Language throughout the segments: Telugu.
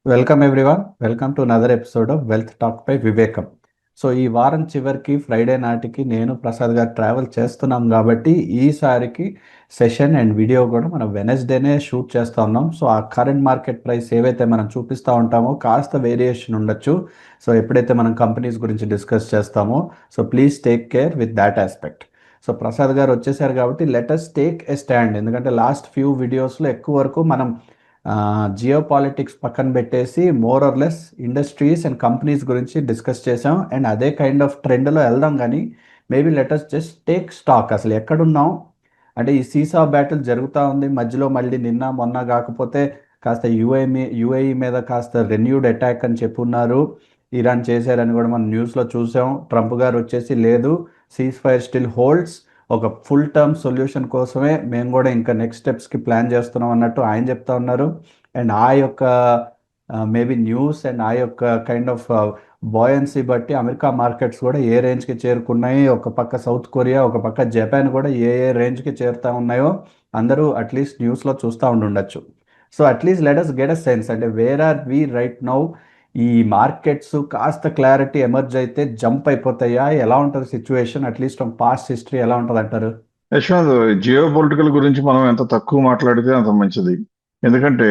Welcome everyone. Welcome to another episode of wealth talk by వివేకం. సో ఈ వారం చివరికి ఫ్రైడే నాటికి నేను ప్రసాద్ గారు ట్రావెల్ చేస్తున్నాం కాబట్టి ఈసారికి సెషన్ అండ్ వీడియో కూడా మనం వెనస్డేనే షూట్ చేస్తూ ఉన్నాం. సో ఆ కరెంట్ మార్కెట్ ప్రైస్ ఏవైతే మనం చూపిస్తూ ఉంటామో కాస్త వేరియేషన్ ఉండొచ్చు. సో ఎప్పుడైతే మనం కంపెనీస్ గురించి డిస్కస్ చేస్తామో so please take care with that aspect. So Prasad garu వచ్చేసారు కాబట్టి let us take a stand. ఎందుకంటే లాస్ట్ ఫ్యూ వీడియోస్లో ఎక్కువ వరకు మనం జియో పాలిటిక్స్ పక్కన పెట్టేసి more or less industries and companies గురించి డిస్కస్ చేసాం. అండ్ అదే కైండ్ ఆఫ్ ట్రెండ్లో వెళ్దాం. కానీ maybe let us just take stock. అసలు ఎక్కడున్నాం అంటే ఈ సీసా బ్యాటిల్ జరుగుతూ ఉంది మధ్యలో. మళ్ళీ నిన్న మొన్న కాకపోతే కాస్త యుఏఈ మీద కాస్త రెన్యూడ్ అటాక్ అని చెప్పున్నారు. ఇరాన్ చేశారని కూడా మనం న్యూస్లో చూసాం. ట్రంప్ గారు వచ్చేసి లేదు, సీజ్ ఫైర్ స్టిల్ హోల్డ్స్, ఒక ఫుల్ టర్మ్ సొల్యూషన్ కోసమే మేము కూడా ఇంకా నెక్స్ట్ స్టెప్స్కి ప్లాన్ చేస్తున్నాం అన్నట్టు ఆయన చెప్తా ఉన్నారు. అండ్ ఆ యొక్క మేబీ న్యూస్ అండ్ ఆ యొక్క కైండ్ ఆఫ్ బాయన్సీ బట్టి అమెరికా మార్కెట్స్ కూడా ఏ రేంజ్కి చేరుకున్నాయి, ఒక పక్క సౌత్ కొరియా, ఒక పక్క జపాన్ కూడా ఏ ఏ రేంజ్కి చేరుతూ ఉన్నాయో అందరూ అట్లీస్ట్ న్యూస్లో చూస్తూ ఉండొచ్చు. So at least let us get a sense అంటే where are we right now. ఈ మార్కెట్స్ కాస్త క్లారిటీ ఎమర్జ్ అయితే జంప్ అయిపోతాయా? ఎలా ఉంటుంది సిచ్యువేషన్? అట్లీస్ట్ పాస్ట్ హిస్టరీ ఎలా ఉంటుంది అంటారు? యశ్వంత్, జియో పొలిటికల్ గురించి మనం ఎంత తక్కువ మాట్లాడితే అంత మంచిది. ఎందుకంటే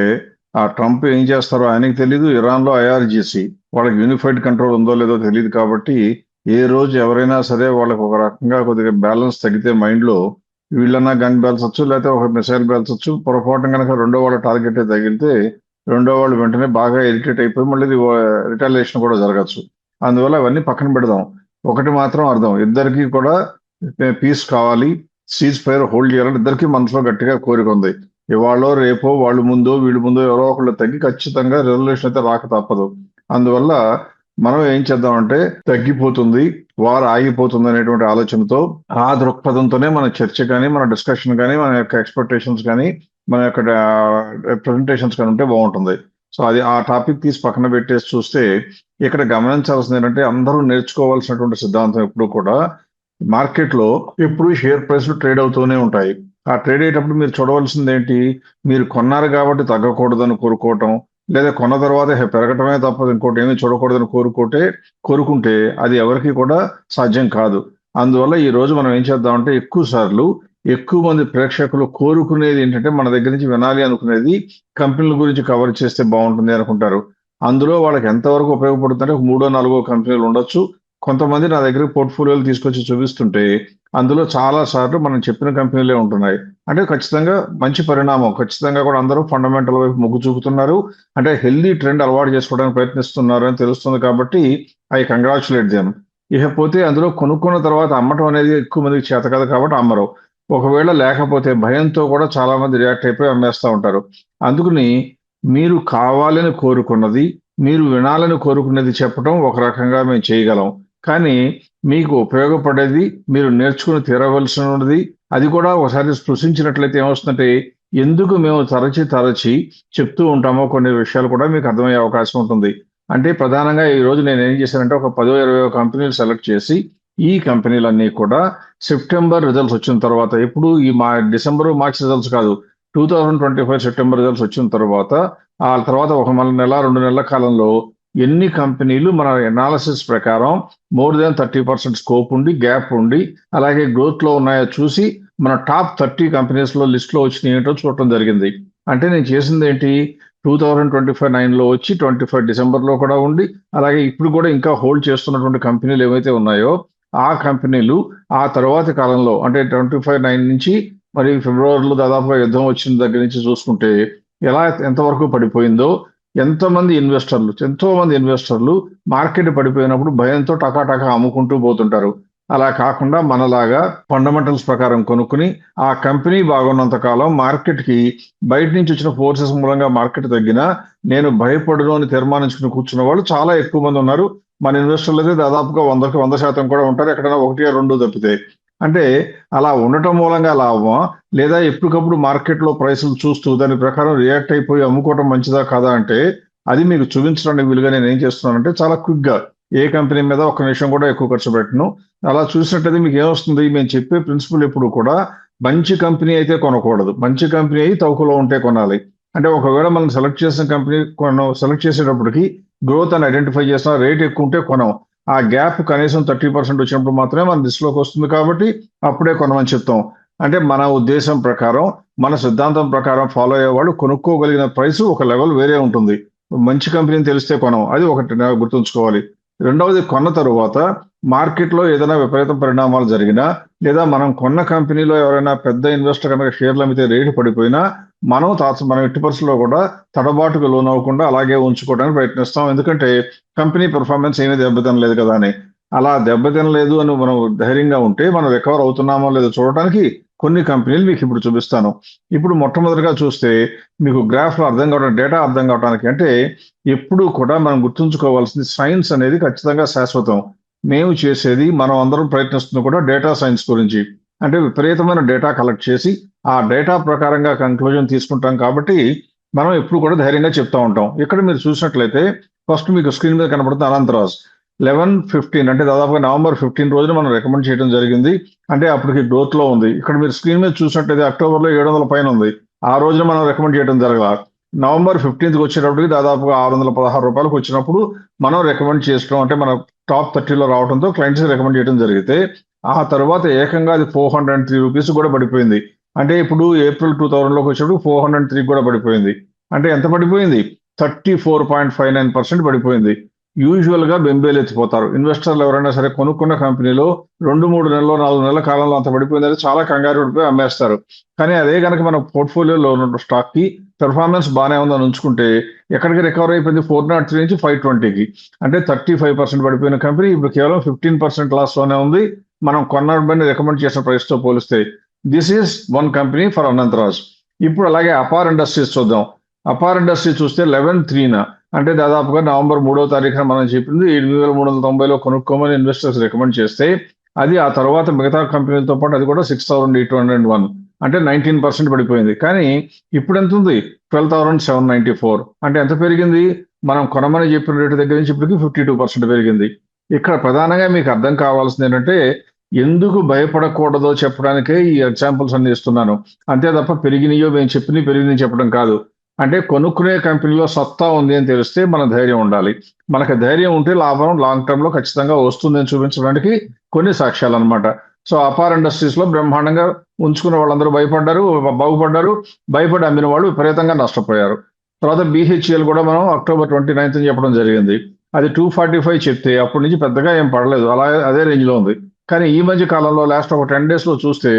ఆ ట్రంప్ ఏం చేస్తారో ఆయనకి తెలియదు. ఇరాన్లో ఐఆర్జీసీ వాళ్ళకి యూనిఫైడ్ కంట్రోల్ ఉందో లేదో తెలియదు. కాబట్టి ఏ రోజు ఎవరైనా సరే వాళ్ళకి ఒక రకంగా కొద్దిగా బ్యాలెన్స్ తగ్గితే మైండ్లో వీళ్ళన్నా గన్ పేల్చొచ్చు, లేకపోతే ఒక మిసైల్ పేల్చొచ్చు. పొరపాటున కనుక రెండో వాళ్ళ టార్గెట్ తగిలితే రెండో వాళ్ళు వెంటనే బాగా ఇరిటేట్ అయిపోయి మళ్ళీ రిటాలియేషన్ కూడా జరగచ్చు. అందువల్ల అవన్నీ పక్కన పెడదాం. ఒకటి మాత్రం అర్థం, ఇద్దరికి కూడా పీస్ కావాలి, సీజ్ ఫైర్ హోల్డ్ చేయాలని ఇద్దరికి మనసులో గట్టిగా కోరిక ఉంది. ఇవాళ రేపో వాళ్ళు ముందో వీళ్ళు ముందో ఎవరో ఒకళ్ళు తగ్గి ఖచ్చితంగా రెవల్యూషన్ అయితే రాక తప్పదు. అందువల్ల మనం ఏం చేద్దామంటే తగ్గిపోతుంది, వారు ఆగిపోతుంది అనేటువంటి ఆలోచనతో ఆ దృక్పథంతోనే మన చర్చ కానీ మన డిస్కషన్ కానీ మన యొక్క ఎక్స్పెక్టేషన్స్ కానీ మన యొక్క ప్రెజెంటేషన్స్ కానీ ఉంటే బాగుంటుంది. సో అది ఆ టాపిక్ తీసి పక్కన పెట్టేసి చూస్తే ఇక్కడ గమనించాల్సింది ఏంటంటే అందరూ నేర్చుకోవాల్సినటువంటి సిద్ధాంతం ఎప్పుడు కూడా మార్కెట్లో ఎప్పుడు షేర్ ప్రైస్లు ట్రేడ్ అవుతూనే ఉంటాయి. ఆ ట్రేడ్ అయ్యేటప్పుడు మీరు చూడవలసింది ఏంటి? మీరు కొన్నారు కాబట్టి తగ్గకూడదని కోరుకోవటం, లేదా కొన్న తర్వాత పెరగటమే తప్ప ఇంకోటి ఏమీ చూడకూడదని కోరుకుంటే అది ఎవరికి కూడా సాధ్యం కాదు. అందువల్ల ఈ రోజు మనం ఏం చేద్దామంటే ఎక్కువ మంది ప్రేక్షకులు కోరుకునేది ఏంటంటే మన దగ్గర నుంచి వినాలి అనుకునేది కంపెనీల గురించి కవర్ చేస్తే బాగుంటుంది అనుకుంటారు. అందులో వాళ్ళకి ఎంతవరకు ఉపయోగపడుతుందంటే ఒక 3-4 కంపెనీలు ఉండొచ్చు. కొంతమంది నా దగ్గర పోర్ట్ఫోలియోలు తీసుకొచ్చి చూపిస్తుంటే అందులో చాలా సార్లు మనం చెప్పిన కంపెనీలే ఉంటున్నాయి. అంటే ఖచ్చితంగా మంచి పరిణామం. ఖచ్చితంగా కూడా అందరూ ఫండమెంటల్ వైపు మొగ్గు చూపుతున్నారు. అంటే హెల్దీ ట్రెండ్ అలవాటు చేసుకోవడానికి ప్రయత్నిస్తున్నారు అని తెలుస్తుంది. కాబట్టి ఐ కంగ్రాచులేట్ దెమ్. ఇకపోతే అందులో కొనుక్కున్న తర్వాత అమ్మటం అనేది ఎక్కువ మందికి చేత కాదు కాబట్టి అమ్మరు. ఒకవేళ లేకపోతే భయంతో కూడా చాలా మంది రియాక్ట్ అయిపోయి అమ్మేస్తూ ఉంటారు. అందుకని మీరు కావాలని కోరుకున్నది, మీరు వినాలని కోరుకునేది చెప్పడం ఒక రకంగా మేము చేయగలం. కానీ మీకు ఉపయోగపడేది మీరు నేర్చుకుని తీరవలసినది అది కూడా ఒకసారి స్పృశించినట్లయితే ఏమొస్తుందంటే ఎందుకు మేము తరచి చెప్తూ ఉంటామో కొన్ని విషయాలు కూడా మీకు అర్థమయ్యే అవకాశం ఉంటుంది. అంటే ప్రధానంగా ఈ రోజు నేను ఏం చేశానంటే ఒక 10-20 కంపెనీలు సెలెక్ట్ చేసి ఈ కంపెనీలన్నీ కూడా సెప్టెంబర్ రిజల్ట్స్ వచ్చిన తర్వాత, ఎప్పుడు ఈ డిసెంబర్ మార్చ్ రిజల్ట్స్ కాదు, 2025 సెప్టెంబర్ రిజల్ట్స్ వచ్చిన తర్వాత ఆ తర్వాత ఒక నెల 2 నెలల కాలంలో ఎన్ని కంపెనీలు మన ఎనాలిసిస్ ప్రకారం మోర్ దాన్ 30% స్కోప్ ఉండి గ్యాప్ ఉండి అలాగే గ్రోత్ లో ఉన్నాయో చూసి మన టాప్ 30 కంపెనీస్ లో లిస్ట్ లో వచ్చిన ఏంటో చూడటం జరిగింది. అంటే నేను చేసింది ఏంటి, 2025 లో వచ్చి 25 డిసెంబర్ లో కూడా ఉండి అలాగే ఇప్పుడు కూడా ఇంకా హోల్డ్ చేస్తున్నటువంటి కంపెనీలు ఏవైతే ఉన్నాయో ఆ కంపెనీలు ఆ తర్వాతి కాలంలో అంటే 25/9 నుంచి మరి ఫిబ్రవరిలో దాదాపుగా యుద్ధం వచ్చిన దగ్గర నుంచి చూసుకుంటే ఎంతవరకు పడిపోయిందో, ఎంతో మంది ఇన్వెస్టర్లు మార్కెట్ పడిపోయినప్పుడు భయంతో టకాటకా అమ్ముకుంటూ పోతుంటారు. అలా కాకుండా మనలాగా ఫండమెంటల్స్ ప్రకారం కొనుక్కుని ఆ కంపెనీ బాగున్నంత కాలం మార్కెట్ కి బయట నుంచి వచ్చిన ఫోర్సెస్ మూలంగా మార్కెట్ తగ్గినా నేను భయపడను అని తీర్మానించుకుని కూర్చున్న వాళ్ళు చాలా ఎక్కువ మంది ఉన్నారు. మన ఇన్వెస్టర్లు అయితే దాదాపుగా 100% కూడా ఉంటారు, ఎక్కడైనా 1-2 తప్పితే. అంటే అలా ఉండటం మూలంగా లాభమా, లేదా ఎప్పటికప్పుడు మార్కెట్లో ప్రైసులు చూస్తూ దాని ప్రకారం రియాక్ట్ అయిపోయి అమ్ముకోవటం మంచిదా కాదా అంటే అది మీకు చూపించడానికి వీలుగా నేను ఏం చేస్తున్నానంటే చాలా క్విక్ గా ఏ కంపెనీ మీద ఒక్క నిమిషం కూడా ఎక్కువ ఖర్చు పెట్టను. అలా చూసినట్టయితే మీకు ఏమొస్తుంది, మేము చెప్పే ప్రిన్సిపల్ ఎప్పుడు కూడా మంచి కంపెనీ అయితే కొనకూడదు, మంచి కంపెనీ అయి తక్కువలో ఉంటే కొనాలి. అంటే ఒకవేళ మనం సెలెక్ట్ చేసిన కంపెనీ సెలెక్ట్ చేసేటప్పటికి గ్రోత్ అని ఐడెంటిఫై చేసిన రేట్ ఎక్కువ ఉంటే కొనం. ఆ గ్యాప్ కనీసం 30% వచ్చినప్పుడు మాత్రమే మన లిస్ట్లోకి వస్తుంది కాబట్టి అప్పుడే కొనమని చెప్తాం. అంటే మన ఉద్దేశం ప్రకారం, మన సిద్ధాంతం ప్రకారం ఫాలో అయ్యేవాళ్ళు కొనుక్కోగలిగిన ప్రైస్ ఒక లెవెల్ వేరే ఉంటుంది. మంచి కంపెనీని తెలిస్తే కొనం. అది ఒకటి గుర్తుంచుకోవాలి. రెండవది, కొన్న తరువాత మార్కెట్లో ఏదైనా విపరీత పరిణామాలు జరిగినా, లేదా మనం కొన్న కంపెనీలో ఎవరైనా పెద్ద ఇన్వెస్టర్ కనుక షేర్లు అమ్మితే రేటు పడిపోయినా, మనం ఎట్టి పరిస్థితుల్లో కూడా తడబాటుకు లోనవ్వకుండా అలాగే ఉంచుకోవడానికి ప్రయత్నిస్తాం. ఎందుకంటే కంపెనీ పెర్ఫార్మెన్స్ ఏమీ దెబ్బతినలేదు కదా అని. అలా దెబ్బతినలేదు అని మనం ధైర్యంగా ఉంటే మనం రికవర్ అవుతున్నామో లేదో చూడటానికి కొన్ని కంపెనీలు మీకు ఇప్పుడు చూపిస్తాను. ఇప్పుడు మొట్టమొదటిగా చూస్తే మీకు గ్రాఫ్లో అర్థం కావడం, డేటా అర్థం కావడానికి, అంటే ఎప్పుడూ కూడా మనం గుర్తుంచుకోవాల్సింది సైన్స్ అనేది ఖచ్చితంగా శాశ్వతం. మేము చేసేది, మనం అందరం ప్రయత్నిస్తుంది కూడా డేటా సైన్స్ గురించి. అంటే విపరీతమైన డేటా కలెక్ట్ చేసి ఆ డేటా ప్రకారంగా కంక్లూజన్ తీసుకుంటాం కాబట్టి మనం ఎప్పుడు కూడా ధైర్యంగా చెప్తా ఉంటాం. ఇక్కడ మీరు చూసినట్లయితే ఫస్ట్ మీకు స్క్రీన్ మీద కనబడుతుంది అనంతరాజ్ 11-15, అంటే దాదాపుగా నవంబర్ 15 రోజున మనం రికమెండ్ చేయడం జరిగింది. అంటే అప్పటికి గ్రోత్ లో ఉంది. ఇక్కడ మీరు స్క్రీన్ మీద చూసినట్లయితే అక్టోబర్లో 700 పైన ఉంది. ఆ రోజున మనం రికమెండ్ చేయడం జరగల. నవంబర్ 15కి వచ్చేటప్పటికి దాదాపుగా 616 రూపాయలకు వచ్చినప్పుడు మనం రికమెండ్ చేస్తాం. అంటే మన టాప్ 30లో రావడంతో క్లయింట్స్ రికమెండ్ చేయడం జరిగితే ఆ తర్వాత ఏకంగా అది 403 రూపీస్ కూడా పడిపోయింది. అంటే ఇప్పుడు ఏప్రిల్ 2000లోకి వచ్చేటప్పుడు 403 కూడా పడిపోయింది. అంటే ఎంత పడిపోయింది? 34.59% పడిపోయింది. యూజువల్ గా బెంబేలు ఎత్తిపోతారు ఇన్వెస్టర్లు. ఎవరైనా సరే కొనుక్కున్న కంపెనీలో 2-3 నెలలు 4 నెలల కాలంలో అంత పడిపోయిందని చాలా కంగారు పడిపోయి అమ్మేస్తారు. కానీ అదే కనుక మన పోర్ట్ఫోలియోలో ఉన్న స్టాక్ కి పెర్ఫార్మెన్స్ బాగానే ఉందని ఉంచుకుంటే ఎక్కడికి రికవర్ అయిపోయింది? 403 నుంచి 520కి. అంటే 35% పడిపోయిన కంపెనీ ఇప్పుడు కేవలం 15% లాస్ లోనే ఉంది మనం కొన్న రికమెండ్ చేసిన ప్రైస్ తో పోలిస్తే. This is one company for Anantharaj. ఇప్పుడు అలాగే అపార్ ఇండస్ట్రీస్ చూద్దాం. అపార్ ఇండస్ట్రీ చూస్తే 11/3న, అంటే దాదాపుగా నవంబర్ 3వ తారీఖున మనం చెప్పింది 8,390లో కొనుక్కోమని ఇన్వెస్టర్స్ రికమెండ్ చేస్తే అది ఆ తర్వాత మిగతా కంపెనీలతో పాటు అది కూడా 6,801, అంటే 19% పడిపోయింది. కానీ ఇప్పుడు ఎంత ఉంది? 12,794. అంటే ఎంత పెరిగింది? మనం కొనమని చెప్పిన రేటు దగ్గర నుంచి ఇప్పటికి 52% పెరిగింది. ఇక్కడ ప్రధానంగా మీకు అర్థం కావాల్సింది ఏంటంటే ఎందుకు భయపడకూడదో చెప్పడానికే ఈ ఎగ్జాంపుల్స్ అన్ని ఇస్తున్నాను. అంతే తప్ప పెరిగినాయో మేము చెప్పినవి పెరిగినాయి చెప్పడం కాదు. అంటే కొనుక్కునే కంపెనీలో సత్తా ఉంది అని తెలిస్తే మన ధైర్యం ఉండాలి. మనకు ధైర్యం ఉంటే లాభం లాంగ్ టర్మ్ లో ఖచ్చితంగా వస్తుందని చూపించడానికి కొన్ని సాక్ష్యాలు అనమాట. సో అపార్ ఇండస్ట్రీస్ లో బ్రహ్మాండంగా ఉంచుకున్న వాళ్ళందరూ బాగుపడ్డారు. భయపడి అమ్మిన వాళ్ళు విపరీతంగా నష్టపోయారు. తర్వాత BHEL కూడా మనం అక్టోబర్ 29th చెప్పడం జరిగింది. అది 245 చెప్తే అప్పటి నుంచి పెద్దగా ఏం పడలేదు, అలా అదే రేంజ్ లో ఉంది. కానీ ఈ మధ్య కాలంలో లాస్ట్ ఒక 10 days లో చూస్తే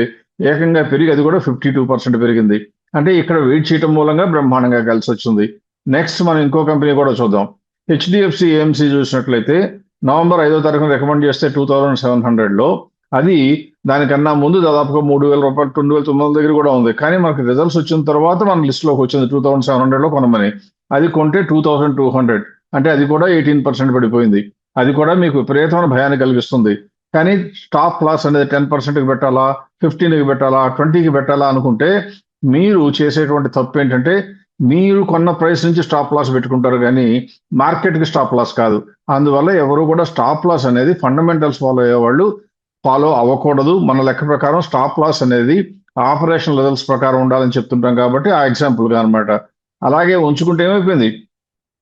ఏకంగా పెరిగి అది కూడా 52% పెరిగింది. అంటే ఇక్కడ వెయిట్ చేయడం మూలంగా బ్రహ్మాండంగా కలిసి వచ్చింది. నెక్స్ట్ మనం ఇంకో కంపెనీ కూడా చూద్దాం. HDFC AMC చూసినట్లయితే నవంబర్ 5వ తారీఖున రికమెండ్ చేస్తే 2700లో, అది దానికన్నా ముందు దాదాపుగా 3,000 రూపాయలు 2,900 దగ్గర కూడా ఉంది. కానీ మనకి రిజల్ట్స్ వచ్చిన తర్వాత మన లిస్ట్ లోకి వచ్చింది 2,700లో కొనమని. అది కొంటే 2,200, అంటే అది కూడా 18% పడిపోయింది. అది కూడా మీకు విపరీతమైన భయాన్ని కలిగిస్తుంది. కానీ స్టాప్ లాస్ అనేది 10%కి పెట్టాలా, 15కి పెట్టాలా, 20కి పెట్టాలా అనుకుంటే మీరు చేసేటువంటి తప్పు ఏంటంటే మీరు కొన్న ప్రైస్ నుంచి స్టాప్ లాస్ పెట్టుకుంటారు కానీ మార్కెట్కి స్టాప్ లాస్ కాదు. అందువల్ల ఎవరు కూడా స్టాప్ లాస్ అనేది ఫండమెంటల్స్ ఫాలో అయ్యేవాళ్ళు ఫాలో అవ్వకూడదు. మన లెక్క ప్రకారం స్టాప్ లాస్ అనేది ఆపరేషన్ లెవెల్స్ ప్రకారం ఉండాలని చెప్తుంటాం కాబట్టి ఆ ఎగ్జాంపుల్గా అనమాట. అలాగే ఉంచుకుంటే ఏమైపోయింది?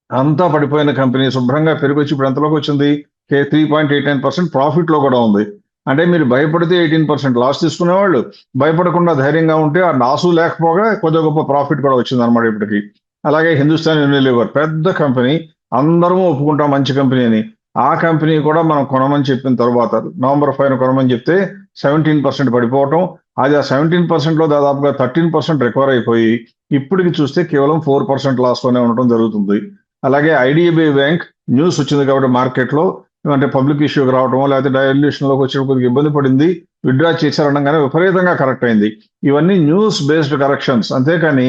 అంతా పడిపోయిన కంపెనీ శుభ్రంగా పెరిగొచ్చి ఇప్పుడు ఎంతలోకి వచ్చింది? 3.89% ప్రాఫిట్ లో కూడా ఉంది. అంటే మీరు భయపడితే 18% లాస్ తీసుకునేవాళ్ళు, భయపడకుండా ధైర్యంగా ఉంటే ఆ లాసు లేకపోగా కొద్దిగా గొప్ప ప్రాఫిట్ కూడా వచ్చింది అనమాట ఇప్పటికి. అలాగే హిందుస్థాన్ యూనిలివర్ పెద్ద కంపెనీ, అందరము ఒప్పుకుంటాం మంచి కంపెనీ అని. ఆ కంపెనీ కూడా మనం కొనమని చెప్పిన తర్వాత నవంబర్ 5న కొనమని చెప్తే 17% పడిపోవటం, అది ఆ 17%లో దాదాపుగా 13% రికవర్ అయిపోయి ఇప్పటికి చూస్తే కేవలం 4% లాస్ లోనే ఉండటం జరుగుతుంది. అలాగే IDBI బ్యాంక్ న్యూస్ వచ్చింది కాబట్టి మార్కెట్లో, అంటే పబ్లిక్ ఇష్యూకి రావటమో లేకపోతే డైల్యూషన్లోకి వచ్చినప్పుడు కొద్దిగా ఇబ్బంది పడింది, విత్డ్రా చేశారనగానే విపరీతంగా కరెక్ట్ అయింది. ఇవన్నీ న్యూస్ బేస్డ్ కరెక్షన్స్, అంతేకాని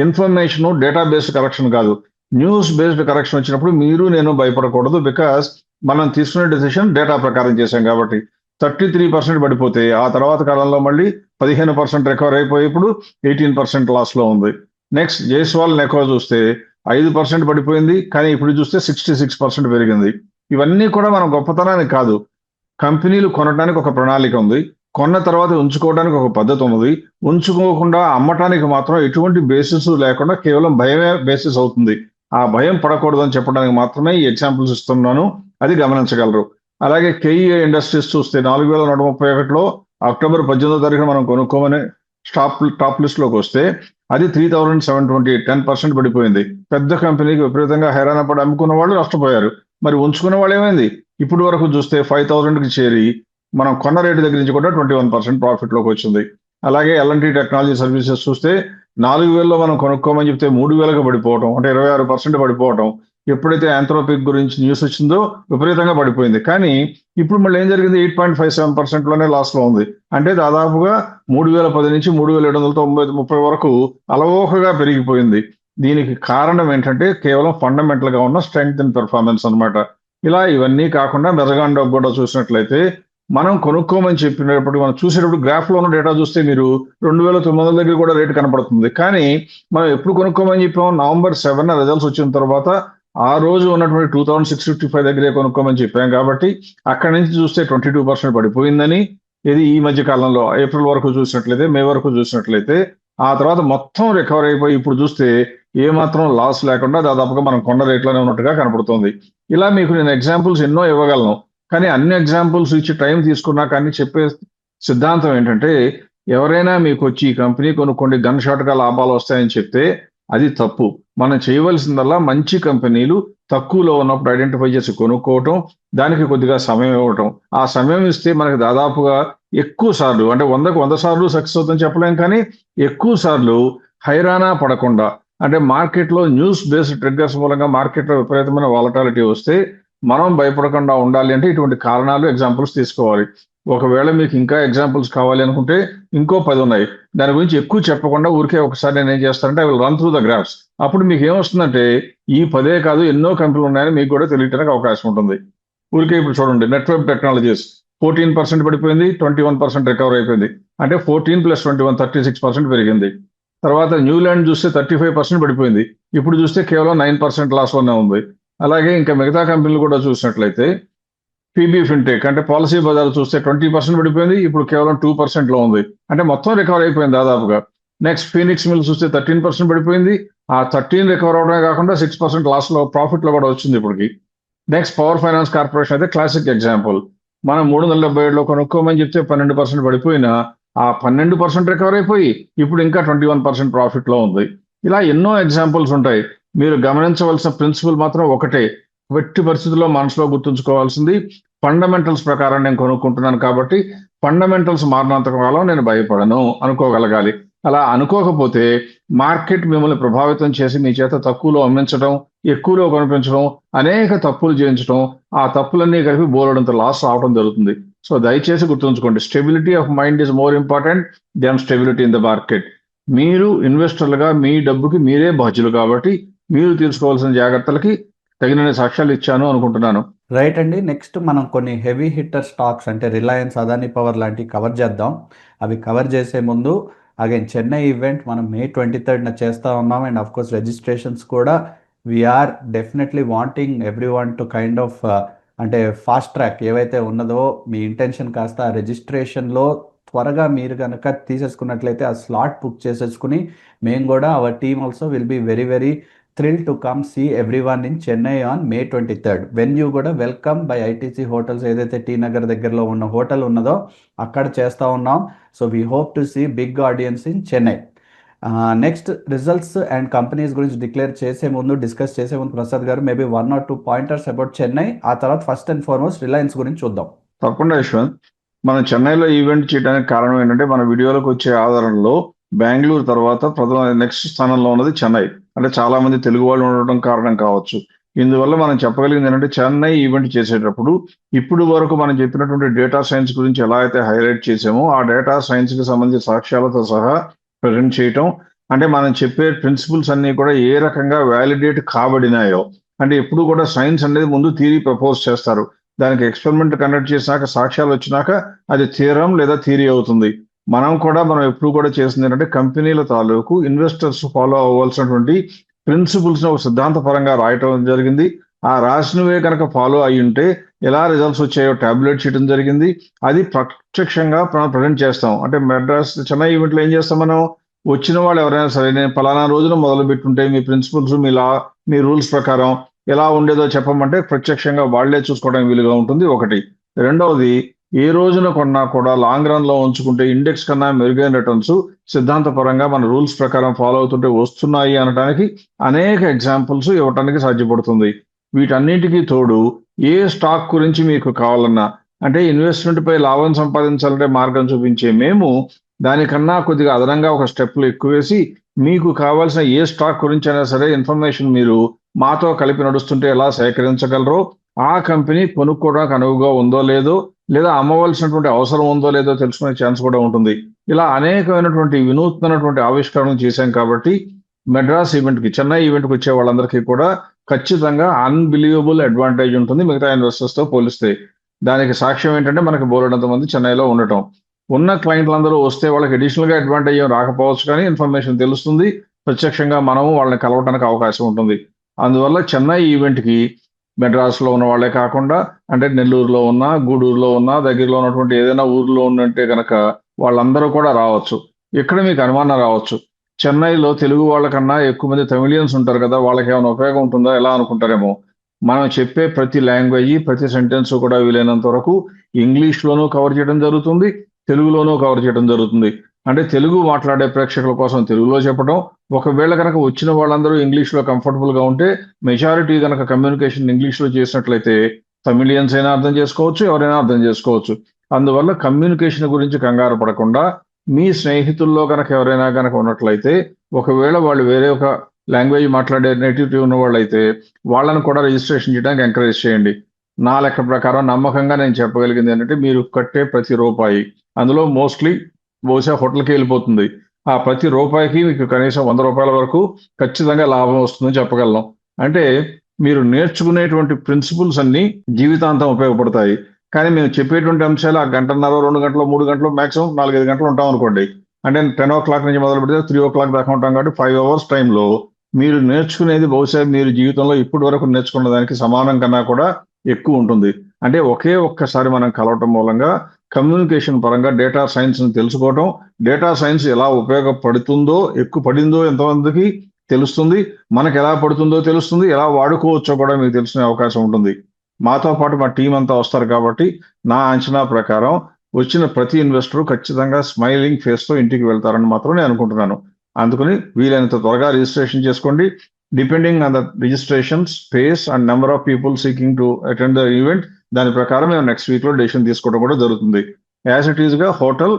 ఇన్ఫర్మేషన్ డేటా బేస్డ్ కరెక్షన్ కాదు. న్యూస్ బేస్డ్ కరెక్షన్ వచ్చినప్పుడు మీరు నేను భయపడకూడదు. బికాస్ మనం తీసుకునే డెసిషన్ డేటా ప్రకారం చేశాం కాబట్టి. 33% పడిపోతే ఆ తర్వాత కాలంలో మళ్ళీ 15% రికవర్ అయిపోయి ఇప్పుడు 18% లాస్ లో ఉంది. నెక్స్ట్ జైస్వాల్ నెకో చూస్తే 5% పడిపోయింది, కానీ ఇప్పుడు చూస్తే 66% పెరిగింది. ఇవన్నీ కూడా మన గొప్పతనానికి కాదు, కంపెనీలు కొనడానికి ఒక ప్రణాళిక ఉంది, కొన్న తర్వాత ఉంచుకోవడానికి ఒక పద్ధతి ఉన్నది. ఉంచుకోకుండా అమ్మటానికి మాత్రం ఎటువంటి బేసిస్ లేకుండా కేవలం భయమే బేసిస్ అవుతుంది. ఆ భయం పడకూడదని చెప్పడానికి మాత్రమే ఈ ఎగ్జాంపుల్స్ ఇస్తున్నాను. అది గమనించగలరు. అలాగే కేఈఏ ఇండస్ట్రీస్ చూస్తే 4131లో అక్టోబర్ 18వ తారీఖున మనం కొనుక్కోమని టాప్ లిస్ట్ లోకి వస్తే అది 3728 10% పడిపోయింది. పెద్ద కంపెనీకి విపరీతంగా హైరాణ పడి అమ్ముకున్న వాళ్ళు నష్టపోయారు. మరి ఉంచుకున్న వాళ్ళు ఏమైంది? ఇప్పుడు వరకు చూస్తే 5000కి చేరి మనం కొన్న రేటు దగ్గర నుంచి కూడా 21% ప్రాఫిట్ లోకి వచ్చింది. అలాగే ఎల్ఎన్టీ టెక్నాలజీ సర్వీసెస్ చూస్తే 4000లో మనం కొనుక్కోమని చెప్తే 3000కి పడిపోవటం, అంటే 26% పడిపోవటం. ఎప్పుడైతే ఆంథ్రోపిక్ గురించి న్యూస్ వచ్చిందో విపరీతంగా పడిపోయింది. కానీ ఇప్పుడు మళ్ళీ ఏం జరిగింది? 8.57% లోనే లాస్ లో ఉంది. అంటే దాదాపుగా 3010 నుంచి 3790 వరకు అలవోకగా పెరిగిపోయింది. దీనికి కారణం ఏంటంటే కేవలం ఫండమెంటల్ గా ఉన్న స్ట్రెంగ్త్ ఇన్ పెర్ఫార్మెన్స్ అన్నమాట. ఇలా ఇవన్నీ కాకుండా మెజగాన్ డాక్ కూడా చూసినట్లయితే మనం కొనుక్కోమని చెప్పినప్పుడు మనం చూసేటప్పుడు గ్రాఫ్ లో ఉన్న డేటా చూస్తే మీరు 2900 దగ్గర కూడా రేటు కనపడుతుంది. కానీ మనం ఎప్పుడు కొనుక్కోమని చెప్పాము? నవంబర్ 7 రిజల్ట్స్ వచ్చిన తర్వాత ఆ రోజు ఉన్నటువంటి 2655 దగ్గరే కొనుక్కోమని చెప్పాం. కాబట్టి అక్కడి నుంచి చూస్తే 22% పడిపోయిందని. ఇది ఈ మధ్య కాలంలో ఏప్రిల్ వరకు చూసినట్లయితే, మే వరకు చూసినట్లయితే, ఆ తర్వాత మొత్తం రికవర్ అయిపోయి ఇప్పుడు చూస్తే ఏ మాత్రం లాస్ లేకుండా దాదాపుగా మనం కొన్న రేట్లోనే ఉన్నట్టుగా కనపడుతుంది. ఇలా మీకు నేను ఎగ్జాంపుల్స్ ఎన్నో ఇవ్వగలను. కానీ అన్ని ఎగ్జాంపుల్స్ ఇచ్చి టైం తీసుకున్నా కానీ చెప్పే సిద్ధాంతం ఏంటంటే, ఎవరైనా మీకు వచ్చి ఈ కంపెనీ కొనుక్కోండి గన్ షాట్ గా లాభాలు వస్తాయని చెప్తే అది తప్పు. మనం చేయవలసిందల్లా మంచి కంపెనీలు తక్కువలో ఉన్నప్పుడు ఐడెంటిఫై చేసి కొనుక్కోవటం, దానికి కొద్దిగా సమయం ఇవ్వటం. ఆ సమయం ఇస్తే మనకి దాదాపుగా ఎక్కువ సార్లు, అంటే 100 సార్లు సక్సెస్ అవుతుందని చెప్పలేం, కానీ ఎక్కువ సార్లు హైరానా పడకుండా, అంటే మార్కెట్లో న్యూస్ బేస్డ్ ట్రిగ్గర్స్ మూలంగా మార్కెట్లో విపరీతమైన వాలటాలిటీ వస్తే మనం భయపడకుండా ఉండాలి అంటే ఇటువంటి కారణాలు ఎగ్జాంపుల్స్ తీసుకోవాలి. ఒకవేళ మీకు ఇంకా ఎగ్జాంపుల్స్ కావాలి అనుకుంటే ఇంకో 10 ఉన్నాయి. దాని గురించి ఎక్కువ చెప్పకుండా ఊరికే ఒకసారి నేను ఏం చేస్తానంటే I will run through the graphs. అప్పుడు మీకు ఏమొస్తుందంటే ఈ 10 కాదు ఎన్నో కంపెనీలు ఉన్నాయని మీకు కూడా తెలియటానికి అవకాశం ఉంటుంది. ఊరికే ఇప్పుడు చూడండి, నెట్వర్క్ టెక్నాలజీస్ 14% పడిపోయింది, 21% రికవర్ అయిపోయింది. అంటే 14 + 21 36% పెరిగింది. తర్వాత న్యూలాండ్ చూస్తే 35% పడిపోయింది. ఇప్పుడు చూస్తే కేవలం 9% లాస్ లోనే ఉంది. అలాగే ఇంకా మిగతా కంపెనీలు కూడా చూసినట్లయితే పీబీ ఫిన్టెక్ అంటే పాలసీ బజార్ చూస్తే 20% పడిపోయింది. ఇప్పుడు కేవలం 2% లో ఉంది. అంటే మొత్తం రికవర్ అయిపోయింది దాదాపుగా. నెక్స్ట్ ఫీనిక్స్ మిల్ చూస్తే 13% పడిపోయింది. ఆ 13 రికవర్ అవడమే కాకుండా 6% లాస్ లో ప్రాఫిట్ లో కూడా వచ్చింది ఇప్పటికి. నెక్స్ట్ పవర్ ఫైనాన్స్ కార్పొరేషన్ అయితే క్లాసిక్ ఎగ్జాంపుల్. మనం 377లో కొనుక్కోమని చెప్తే 12% పడిపోయినా ఆ 12% రికవర్ అయిపోయి ఇప్పుడు ఇంకా 21% ప్రాఫిట్ లో ఉంది. ఇలా ఎన్నో ఎగ్జాంపుల్స్ ఉంటాయి. మీరు గమనించవలసిన ప్రిన్సిపల్ మాత్రం ఒకటే, ఎట్టి పరిస్థితుల్లో మనసులో గుర్తుంచుకోవాల్సింది, ఫండమెంటల్స్ ప్రకారం నేను కొనుక్కుంటున్నాను కాబట్టి ఫండమెంటల్స్ మారినంత కాలం నేను భయపడను అనుకోగలగాలి. అలా అనుకోకపోతే మార్కెట్ మిమ్మల్ని ప్రభావితం చేసి మీ చేత తక్కువలో అమ్మించడం, ఎక్కువలో కొనిపించడం, అనేక తప్పులు చేయించడం, ఆ తప్పులన్నీ కలిపి బోలెడంత లాస్ రావడం జరుగుతుంది. సో దయచేసి గుర్తుంచుకోండి, stability of mind is more important than stability in the market. మీరు ఇన్వెస్టర్లుగా మీ డబ్బుకి మీరే బాధ్యులు కాబట్టి మీరు తీసుకోవాల్సిన జాగ్రత్తలకి తగిన సాక్ష్యాలు ఇచ్చాను అనుకుంటున్నాను. రైట్ అండి. నెక్స్ట్ మనం కొన్ని హెవీ హిట్టర్ స్టాక్స్ అంటే రిలయన్స్, అదానీ పవర్ లాంటివి కవర్ చేద్దాం. అవి కవర్ చేసే ముందు అగైన్ చెన్నై ఈవెంట్ మనం May 23rd చేస్తూ ఉన్నాం. అండ్ ఆఫ్ కోర్స్ రిజిస్ట్రేషన్స్ కూడా we're definitely wanting everyone to kind of అంటే ఫాస్ట్ ట్రాక్ ఏవైతే ఉన్నదో మీ ఇంటెన్షన్ కాస్త ఆ రిజిస్ట్రేషన్లో త్వరగా మీరు కనుక తీసేసుకున్నట్లయితే ఆ స్లాట్ బుక్ చేసేసుకుని మేము కూడా our team also will be very very thrilled to come see everyone in Chennai on May 23rd. Venue కూడా వెల్కమ్ బై ఐటీసీ హోటల్స్, ఏదైతే టీ నగర్ దగ్గరలో ఉన్న హోటల్ ఉన్నదో అక్కడ చేస్తూ ఉన్నాం. So we hope to see big audience in Chennai. Next results and companies గురించి డిస్కస్ చేసే ముందు Prasad garu maybe 1 or 2 pointers about Chennai, ఆ తర్వాత ఫస్ట్ అండ్ ఫార్మోస్ట్ రిలయన్స్ గురించి చూద్దాం. తప్పకుండా యశ్వంత్. మనం చెన్నైలో ఈవెంట్ చేయడానికి కారణం ఏంటంటే మన వీడియోలకు వచ్చే ఆధారంలో బెంగళూరు తర్వాత నెక్స్ట్ స్థానంలో ఉన్నది చెన్నై. అంటే చాలా మంది తెలుగు వాళ్ళు ఉండడం కారణం కావచ్చు. ఇందువల్ల మనం చెప్పగలిగింది ఏంటంటే చెన్నై ఈవెంట్ చేసేటప్పుడు ఇప్పుడు వరకు మనం చెప్పినటువంటి డేటా సైన్స్ గురించి ఎలా అయితే హైలైట్ చేసామో ఆ డేటా సైన్స్ కి సంబంధించిన సాక్ష్యాలతో సహా ప్రజెంట్ చేయటం, అంటే మనం చెప్పే ప్రిన్సిపల్స్ అన్ని కూడా ఏ రకంగా వ్యాలిడేట్ కాబడినాయో, అంటే ఎప్పుడు కూడా సైన్స్ అనేది ముందు థియరీ ప్రపోజ్ చేస్తారు, దానికి ఎక్స్పెరిమెంట్ కండక్ట్ చేసినాక సాక్ష్యాలు వచ్చినాక అది థియరం లేదా థియరీ అవుతుంది. మనం ఎప్పుడు కూడా చేసింది ఏంటంటే కంపెనీల తాలూకు ఇన్వెస్టర్స్ ఫాలో అవ్వాల్సినటువంటి ప్రిన్సిపల్స్ ఒక సిద్ధాంత పరంగా రాయటం జరిగింది. ఆ రాసినవే కనుక ఫాలో అయి ఉంటే ఎలా రిజల్ట్స్ వచ్చాయో టాబ్లెట్ చేయడం జరిగింది. అది ప్రత్యక్షంగా ప్రజెంట్ చేస్తాం. అంటే మెడ్రాస్ చెన్నై ఈవెంట్లో ఏం చేస్తాం మనం, వచ్చిన వాళ్ళు ఎవరైనా సరే నేను పలానా రోజున మొదలు పెట్టుంటే మీ ప్రిన్సిపల్స్ మీ రూల్స్ ప్రకారం ఎలా ఉండేదో చెప్పమంటే ప్రత్యక్షంగా వాళ్లే చూసుకోవడానికి వీలుగా ఉంటుంది ఒకటి. రెండవది, ఏ రోజున కొన్నా కూడా లాంగ్ రన్ లో ఉంచుకుంటే ఇండెక్స్ కన్నా మెరుగైన రిటర్న్స్ సిద్ధాంతపరంగా మన రూల్స్ ప్రకారం ఫాలో అవుతుంటే వస్తున్నాయి అనడానికి అనేక ఎగ్జాంపుల్స్ ఇవ్వడానికి సాధ్యపడుతుంది. వీటన్నిటికీ తోడు ఏ స్టాక్ గురించి మీకు కావాలన్నా, అంటే ఇన్వెస్ట్మెంట్ పై లాభం సంపాదించాలంటే మార్గం చూపించే మేము దానికన్నా కొద్దిగా అదనంగా ఒక స్టెప్లు ఎక్కువేసి మీకు కావాల్సిన ఏ స్టాక్ గురించి అయినా సరే ఇన్ఫర్మేషన్ మీరు మాతో కలిపి నడుస్తుంటే ఎలా సేకరించగలరో, ఆ కంపెనీ కొనుక్కోవడానికి అనువుగా ఉందో లేదో, లేదా అమ్మవలసినటువంటి అవసరం ఉందో లేదో తెలుసుకునే ఛాన్స్ కూడా ఉంటుంది. ఇలా అనేకమైనటువంటి వినూత్నమైనటువంటి ఆవిష్కరణలు చేశాం కాబట్టి మెడ్రాస్ ఈవెంట్కి, చెన్నై ఈవెంట్కి వచ్చే వాళ్ళందరికీ కూడా ఖచ్చితంగా అన్బిలీవబుల్ అడ్వాంటేజ్ ఉంటుంది మిగతా ఇన్వెస్టర్స్తో పోలిస్తే. దానికి సాక్ష్యం ఏంటంటే మనకి బోలెడంత మంది చెన్నైలో ఉండటం. ఉన్న క్లయింట్లందరూ వస్తే వాళ్ళకి అడిషనల్గా అడ్వాంటేజ్ ఏం రాకపోవచ్చు, కానీ ఇన్ఫర్మేషన్ తెలుస్తుంది. ప్రత్యక్షంగా మనము వాళ్ళని కలవడానికి అవకాశం ఉంటుంది. అందువల్ల చెన్నై ఈవెంట్కి మెడ్రాస్లో ఉన్న వాళ్ళే కాకుండా, అంటే నెల్లూరులో ఉన్నా, గూడూరులో ఉన్నా, దగ్గరలో ఉన్నటువంటి ఏదైనా ఊర్లో ఉన్నట్టే కనుక వాళ్ళందరూ కూడా రావచ్చు. ఇక్కడ మీకు అనుమానం రావచ్చు, చెన్నైలో తెలుగు వాళ్ళకన్నా ఎక్కువ మంది తమిళియన్స్ ఉంటారు కదా, వాళ్ళకి ఏమైనా ఉపయోగం ఉంటుందా ఎలా అనుకుంటారేమో. మనం చెప్పే ప్రతి లాంగ్వేజ్, ప్రతి సెంటెన్స్ కూడా వీలైనంత వరకు ఇంగ్లీష్లోనూ కవర్ చేయడం జరుగుతుంది, తెలుగులోనూ కవర్ చేయడం జరుగుతుంది. అంటే తెలుగు మాట్లాడే ప్రేక్షకుల కోసం తెలుగులో చెప్పడం, ఒకవేళ కనుక వచ్చిన వాళ్ళందరూ ఇంగ్లీష్లో కంఫర్టబుల్గా ఉంటే మెజారిటీ కనుక కమ్యూనికేషన్ ఇంగ్లీష్లో చేసినట్లయితే తమిళియన్స్ అయినా అర్థం చేసుకోవచ్చు, ఎవరైనా అర్థం చేసుకోవచ్చు. అందువల్ల కమ్యూనికేషన్ గురించి కంగారు పడకుండా మీ స్నేహితుల్లో కనుక ఎవరైనా కనుక ఉన్నట్లయితే, ఒకవేళ వాళ్ళు వేరే ఒక లాంగ్వేజ్ మాట్లాడే నేటివిటీ ఉన్న వాళ్ళైతే వాళ్ళని కూడా రిజిస్ట్రేషన్ చేయడానికి ఎంకరేజ్ చేయండి. నా లెక్క ప్రకారం నమ్మకంగా నేను చెప్పగలిగింది ఏంటంటే, మీరు కట్టే ప్రతి రూపాయి అందులో మోస్ట్లీ బహుశా హోటల్కి వెళ్ళిపోతుంది. ఆ ప్రతి రూపాయికి మీకు కనీసం 100 రూపాయల వరకు ఖచ్చితంగా లాభం వస్తుందని చెప్పగలం. అంటే మీరు నేర్చుకునేటువంటి ప్రిన్సిపల్స్ అన్ని జీవితాంతం ఉపయోగపడతాయి. కానీ మేము చెప్పేటువంటి అంశాలు ఆ గంటన్నర, 2 గంటలు, 3 గంటలు, మాక్సిమం 4-5 గంటలు ఉంటాం అనుకోండి. అంటే 10 నుంచి మొదలు పెడితే 3 దాకా ఉంటాం కాబట్టి 5 అవర్స్ టైంలో మీరు నేర్చుకునేది బహుశా మీరు జీవితంలో ఇప్పటి వరకు నేర్చుకున్న దానికి సమానం కన్నా కూడా ఎక్కువ ఉంటుంది. అంటే ఒకే ఒక్కసారి మనం కలవటం మూలంగా కమ్యూనికేషన్ పరంగా డేటా సైన్స్ని తెలుసుకోవటం, డేటా సైన్స్ ఎలా ఉపయోగపడుతుందో, ఎక్కువ పడిందో ఎంతమందికి తెలుస్తుంది, మనకు ఎలా పడుతుందో తెలుస్తుంది, ఎలా వాడుకోవచ్చో కూడా మీకు తెలుసుకునే అవకాశం ఉంటుంది. మాతో పాటు మా టీం అంతా వస్తారు కాబట్టి నా అంచనా ప్రకారం వచ్చిన ప్రతి ఇన్వెస్టర్ ఖచ్చితంగా స్మైలింగ్ ఫేస్తో ఇంటికి వెళ్తారని మాత్రం నేను అనుకుంటున్నాను. అందుకని వీలైనంత త్వరగా రిజిస్ట్రేషన్ చేసుకోండి. Depending on the registration space and number of people seeking to attend the event, దాని ప్రకారం మేము నెక్స్ట్ వీక్లో డెసిషన్ తీసుకోవడం కూడా జరుగుతుంది. యాజ్ ఇట్ ఈస్గా హోటల్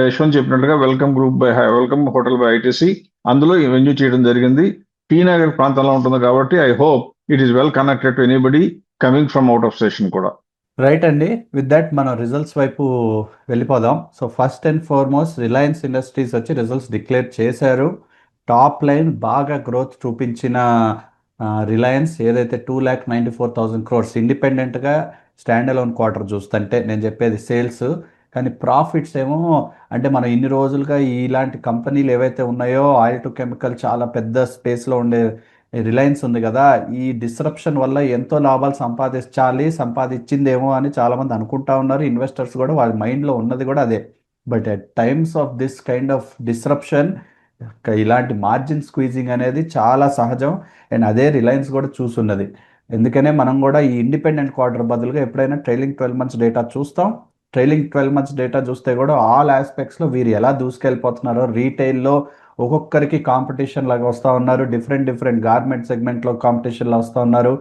యశ్వంత్ చెప్పినట్టుగా వెల్కమ్ హోటల్ బై ఐటీసీ అందులో వెన్యూ చేయడం జరిగింది. టీ నగర్ ప్రాంతంలో ఉంటుంది కాబట్టి I hope it is well connected to anybody coming from out of station కూడా. రైట్ అండి. విత్ దట్ మనం రిజల్ట్స్ వైపు వెళ్ళిపోదాం. So first and foremost Reliance industries వచ్చి రిజల్ట్స్ డిక్లేర్ చేశారు. టాప్ లైన్ బాగా గ్రోత్ చూపించిన రిలయన్స్ ఏదైతే 2,94,000 crores ఇండిపెండెంట్గా స్టాండ్ అలోన్ క్వార్టర్ చూస్తుంటే నేను చెప్పేది సేల్స్, కానీ ప్రాఫిట్స్ ఏమో అంటే మనం ఇన్ని రోజులుగా ఇలాంటి కంపెనీలు ఏవైతే ఉన్నాయో ఆయిల్ టు కెమికల్ చాలా పెద్ద స్పేస్లో ఉండే రిలయన్స్ ఉంది కదా, ఈ డిస్రప్షన్ వల్ల ఎంతో లాభాలు సంపాదించిందేమో అని చాలామంది అనుకుంటా ఉన్నారు. ఇన్వెస్టర్స్ కూడా వాళ్ళ మైండ్లో ఉన్నది కూడా అదే. But at times of this kind of disruption ఇలాంటి మార్జిన్ స్క్వీజింగ్ అనేది చాలా సహజం. అండ్ అదే రిలయన్స్ కూడా చూస్తున్నది. ఎందుకనే మనం కూడా ఈ ఇండిపెండెంట్ క్వార్టర్ బదులుగా ఎప్పుడైనా ట్రైలింగ్ 12 months డేటా చూస్తాం. ట్రైలింగ్ 12 months డేటా చూస్తే కూడా ఆల్ ఆస్పెక్ట్స్లో వీరు ఎలా దూసుకెళ్ళిపోతున్నారో, రీటైల్లో ఒక్కొక్కరికి కాంపిటీషన్ లాగా వస్తూ ఉన్నారు, డిఫరెంట్ గార్మెంట్ సెగ్మెంట్లో కాంపిటీషన్లో వస్తూ ఉన్నారు.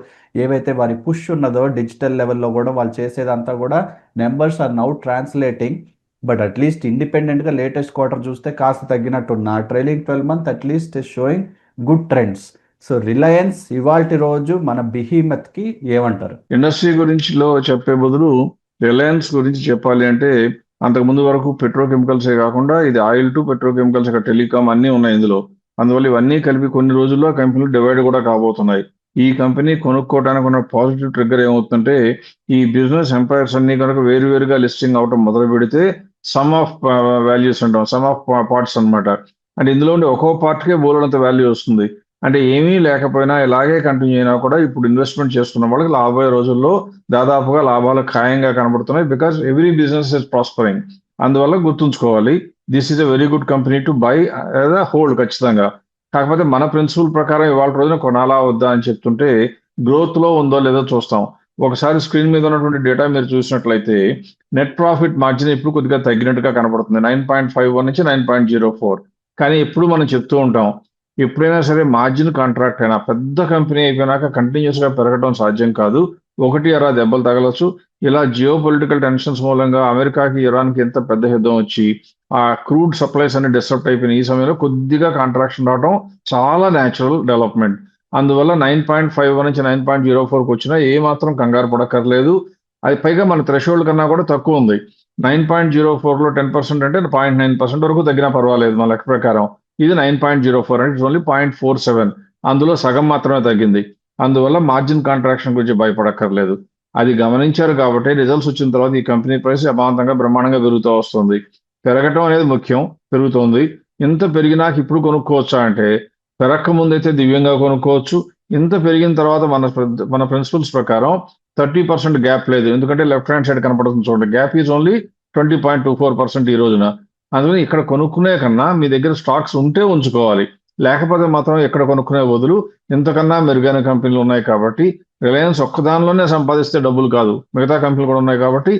ఏవైతే వారి పుష్ ఉన్నదో డిజిటల్ లెవెల్లో కూడా వాళ్ళు చేసేదంతా కూడా numbers are now translating. But at least ఇండిపెండెంట్గా లేటెస్ట్ క్వార్టర్ చూస్తే కాస్త తగ్గినట్టున్న trailing 12 months at least is showing good trends. So Reliance ఇవాల్టి రోజు మన బిహీమత్కి ఏమంటారు? ఇండస్ట్రీ గురించి చెప్పే బదులు రిలయన్స్ గురించి చెప్పాలి అంటే, అంతకుముందు వరకు పెట్రోకెమికల్సే కాకుండా ఇది ఆయిల్ టు పెట్రోకెమికల్స్, టెలికామ్ అన్నీ ఉన్నాయి ఇందులో. అందువల్ల ఇవన్నీ కలిపి కొన్ని రోజుల్లో కంపెనీలు డివైడ్ కూడా కాబోతున్నాయి. ఈ కంపెనీ కొనుక్కోవడానికి ఉన్న పాజిటివ్ ట్రిగ్గర్ ఏమవుతుందంటే, ఈ బిజినెస్ ఎంపైర్స్ అన్ని కనుక వేరువేరుగా లిస్టింగ్ అవటం మొదలు పెడితే సమ్ ఆఫ్ వాల్యూస్ అంటాం, సమ్ ఆఫ్ పార్ట్స్ అనమాట. అంటే ఇందులో ఉండే ఒక్కో పార్ట్కే బోలెడంత వాల్యూ వస్తుంది. అంటే ఏమీ లేకపోయినా ఇలాగే కంటిన్యూ అయినా కూడా ఇప్పుడు ఇన్వెస్ట్మెంట్ చేస్తున్న వాళ్ళకి రాబోయే రోజుల్లో దాదాపుగా లాభాలు ఖాయంగా కనబడుతున్నాయి. Because every business is prospering. అందువల్ల గుర్తుంచుకోవాలి, this is a very good company to buy hold ఖచ్చితంగా. కాకపోతే మన ప్రిన్సిపల్ ప్రకారం ఇవాళ రోజున కొనాలా వద్దా అని చెప్తుంటే గ్రోత్ లో ఉందో లేదో చూస్తాం. ఒకసారి స్క్రీన్ మీద ఉన్నటువంటి డేటా మీరు చూసినట్లయితే నెట్ ప్రాఫిట్ మార్జిన్ ఇప్పుడు కొద్దిగా తగ్గినట్టుగా కనబడుతుంది, 9.51 నుంచి 9.04. కానీ ఎప్పుడు మనం చెప్తూ ఉంటాం, ఎప్పుడైనా సరే మార్జిన్ కాంట్రాక్ట్ అయినా పెద్ద కంపెనీ అయిపోయినాక కంటిన్యూస్ గా పెరగడం సాధ్యం కాదు. ఒకటి అలా దెబ్బలు తగలచ్చు. ఇలా జియో పొలిటికల్ టెన్షన్స్ మూలంగా అమెరికాకి ఇరాన్కి ఎంత పెద్ద యుద్ధం వచ్చి ఆ క్రూడ్ సప్లైస్ అన్ని డిస్టర్బ్ అయిపోయిన ఈ సమయంలో కొద్దిగా కాంట్రాక్షన్ రావడం చాలా న్యాచురల్ డెవలప్మెంట్. అందువల్ల 9.51 నుంచి 9.04కి వచ్చినా ఏ మాత్రం కంగారు పడక్కర్లేదు. అది పైగా మన థ్రెషోల్డ్ కన్నా కూడా తక్కువ ఉంది. 9.04లో 10% అంటే 0.9% వరకు తగ్గినా పర్వాలేదు మన లెక్క ప్రకారం. ఇది 9.04 అంటే ఓన్లీ 0.47, అందులో సగం మాత్రమే తగ్గింది. అందువల్ల మార్జిన్ కాంట్రాక్షన్ గురించి భయపడక్కర్లేదు. అది గమనించారు కాబట్టి రిజల్ట్స్ వచ్చిన తర్వాత ఈ కంపెనీ ప్రైస్ అమాంతంగా బ్రహ్మాండంగా పెరుగుతూ వస్తుంది. పెరగటం అనేది ముఖ్యం, పెరుగుతోంది. ఇంత పెరిగినాక ఇప్పుడు కొనుక్కోవచ్చా అంటే పెరక్క ముందైతే దివ్యంగా కొనుక్కోవచ్చు. ఇంత పెరిగిన తర్వాత మన ప్రిన్సిపల్స్ ప్రకారం 30% గ్యాప్ లేదు. ఎందుకంటే లెఫ్ట్ హ్యాండ్ సైడ్ కనపడుతుంది చూడండి, గ్యాప్ ఈజ్ ఓన్లీ 20.24% ఈ రోజున. అందుకని ఇక్కడ కొనుక్కునే కన్నా మీ దగ్గర స్టాక్స్ ఉంటే ఉంచుకోవాలి, లేకపోతే మాత్రం ఎక్కడ కొనుక్కునే బదులు ఇంతకన్నా మెరుగైన కంపెనీలు ఉన్నాయి కాబట్టి, రిలయన్స్ ఒక్కదానిలోనే సంపాదిస్తే డబ్బులు కాదు, మిగతా కంపెనీలు కూడా ఉన్నాయి కాబట్టి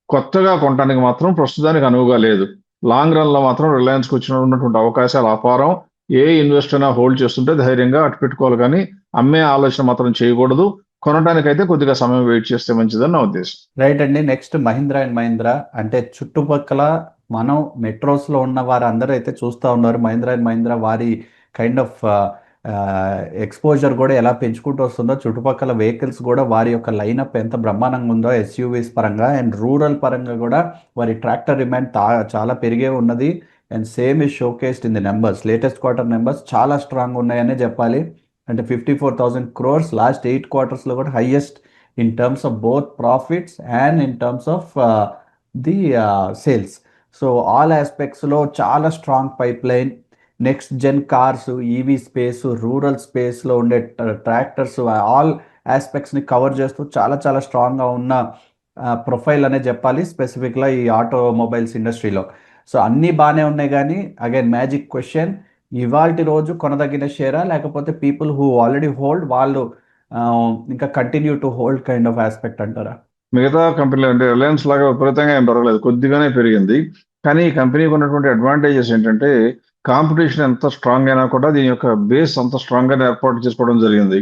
కొత్తగా కొనడానికి మాత్రం ప్రస్తుతానికి అనువుగా లేదు. లాంగ్ రన్ లో మాత్రం రిలయన్స్కి ఉన్నటువంటి అవకాశాలు అపారం. ఏ ఇన్వెస్టర్ అయినా హోల్డ్ చేస్తుంటే ధైర్యంగా అటు పెట్టుకోవాలి, కానీ అమ్మే ఆలోచన మాత్రం చేయకూడదు. కొనడానికైతే కొద్దిగా సమయం వెయిట్ చేస్తే మంచిదని నా ఉద్దేశం. రైట్ అండి. నెక్స్ట్ మహీంద్రా అండ్ మహీంద్రా, అంటే చుట్టుపక్కల మనం మెట్రోస్లో ఉన్న వారు అందరూ అయితే చూస్తూ ఉన్నారు మహీంద్రా అండ్ మహీంద్రా వారి కైండ్ ఆఫ్ ఎక్స్పోజర్ కూడా ఎలా పెంచుకుంటూ వస్తుందో, చుట్టుపక్కల వెహికల్స్ కూడా వారి యొక్క లైనప్ ఎంత బ్రహ్మాండంగా ఉందో ఎస్యూవీస్ పరంగా అండ్ రూరల్ పరంగా కూడా వారి ట్రాక్టర్ డిమాండ్ చాలా పెరిగే ఉన్నది. And same is showcased in the numbers. Latest quarter numbers చాలా స్ట్రాంగ్ ఉన్నాయనే చెప్పాలి. అంటే 54,000 crores లాస్ట్ 8 quartersలో కూడా highest in terms of both profits and in terms of the sales. So all ఆస్పెక్ట్స్లో చాలా strong pipeline. Next gen cars, EV space, rural స్పేస్లో ఉండే ట్రాక్టర్స్, ఆల్ ఆస్పెక్ట్స్ని కవర్ చేస్తూ చాలా చాలా స్ట్రాంగ్గా ఉన్న ప్రొఫైల్ అనే చెప్పాలి, స్పెసిఫిక్గా ఈ ఆటోమొబైల్స్ ఇండస్ట్రీలో. సో అన్నీ బాగానే ఉన్నాయి, కానీ అగైన్ మ్యాజిక్ క్వశ్చన్, ఇవాల్టి రోజు కొనదగిన షేరా లేకపోతే పీపుల్ హూ ఆల్రెడీ హోల్డ్ వాళ్ళు ఇంకా continue to hold kind of aspect అంటారా? మిగతా కంపెనీలు అంటే రిలయన్స్ లాగా విపరీతంగా ఏం పర్వాలేదు, కొద్దిగానే పెరిగింది. కానీ ఈ కంపెనీకి ఉన్నటువంటి అడ్వాంటేజెస్ ఏంటంటే కాంపిటీషన్ ఎంత స్ట్రాంగ్ అయినా కూడా దీని యొక్క బేస్ అంత స్ట్రాంగ్ గా ఏర్పాటు చేసుకోవడం జరిగింది.